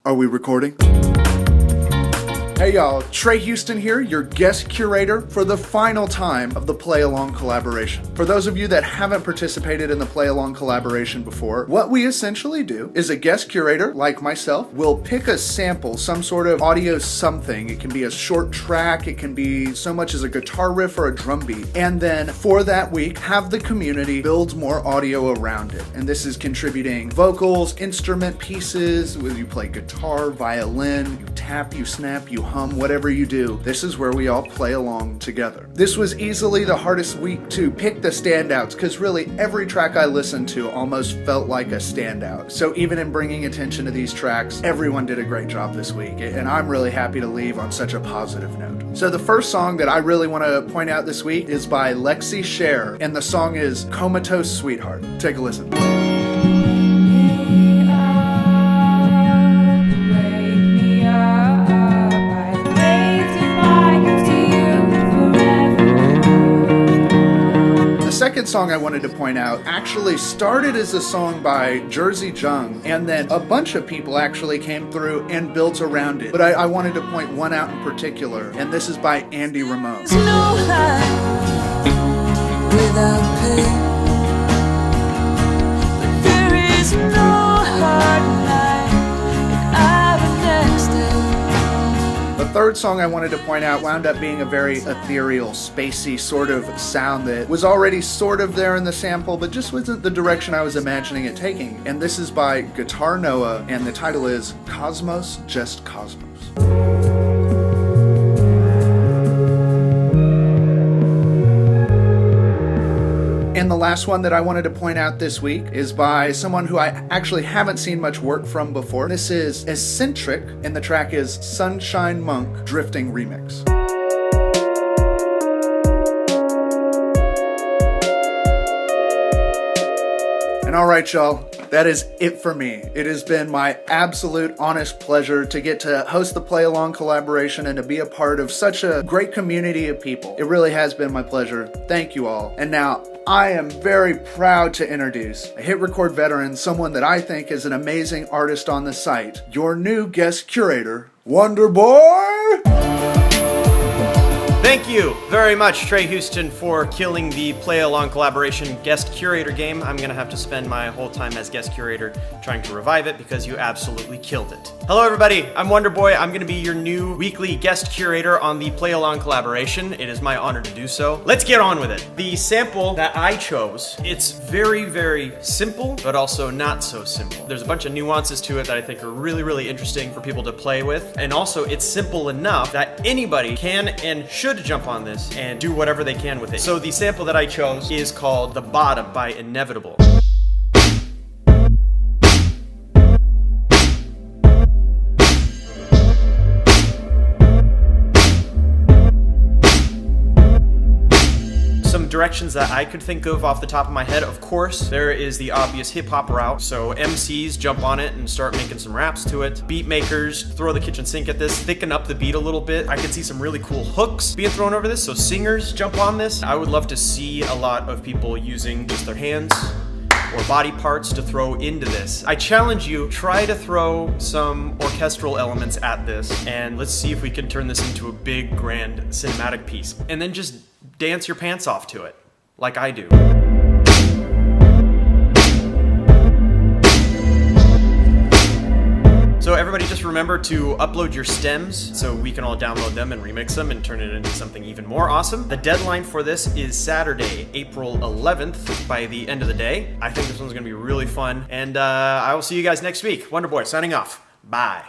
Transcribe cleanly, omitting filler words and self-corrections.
Are we recording? Hey y'all, Trey Houston here, your guest curator for the final time of the Play Along collaboration. For those of you that haven't participated in the Play Along collaboration before, what we essentially do is a guest curator, like myself, will pick a sample, some sort of audio something. It can be a short track, it can be so much as a guitar riff or a drum beat, and then for that week, have the community build more audio around it. And this is contributing vocals, instrument pieces, whether you play guitar, violin, you tap, you snap, you hum, whatever you do, this is where we all play along together. This was easily the hardest week to pick the standouts because really every track I listened to almost felt like a standout. So even in bringing attention to these tracks, everyone did a great job this week, and I'm really happy to leave on such a positive note. So the first song that I really want to point out this week is by Lexi Cher, and the song is Comatose Sweetheart. Take a listen. The second song I wanted to point out actually started as a song by Jersey Jung, and then a bunch of people actually came through and built around it. But I wanted to point one out in particular, and this is by Andy Ramone. No high without pain, but there is no hard line if I were next to. The third song I wanted to point out wound up being a very ethereal, spacey sort of sound that was already sort of there in the sample, but just wasn't the direction I was imagining it taking. And this is by Guitar Noah, and the title is Cosmos, Just Cosmos. And the last one that I wanted to point out this week is by someone who I actually haven't seen much work from before. This is Eccentric, and the track is Sunshine Monk Drifting Remix. And all right, y'all, that is it for me. It has been my absolute honest pleasure to get to host the Play Along collaboration and to be a part of such a great community of people. It really has been my pleasure. Thank you all. And now, I am very proud to introduce a hit record veteran, someone that I think is an amazing artist on the site, your new guest curator, Wonder Boy! Thank you very much, Trey Houston, for killing the Play Along collaboration guest curator game. I'm gonna have to spend my whole time as guest curator trying to revive it because you absolutely killed it. Hello everybody, I'm Wonder Boy. I'm gonna be your new weekly guest curator on the Play Along collaboration. It is my honor to do so. Let's get on with it. The sample that I chose, it's very, very simple, but also not so simple. There's a bunch of nuances to it that I think are really, really interesting for people to play with. And also it's simple enough that anybody can and should jump on this and do whatever they can with it. So the sample that I chose is called The Bottom by Inevitable. Some directions that I could think of off the top of my head, of course, there is the obvious hip-hop route. So MCs jump on it and start making some raps to it. Beat makers throw the kitchen sink at this, thicken up the beat a little bit. I could see some really cool hooks being thrown over this, so singers jump on this. I would love to see a lot of people using just their hands or body parts to throw into this. I challenge you, try to throw some orchestral elements at this, and let's see if we can turn this into a big, grand cinematic piece. And then just dance your pants off to it, like I do. So everybody just remember to upload your stems so we can all download them and remix them and turn it into something even more awesome. The deadline for this is Saturday, April 11th by the end of the day. I think this one's gonna be really fun, and I will see you guys next week. Wonder Boy signing off. Bye.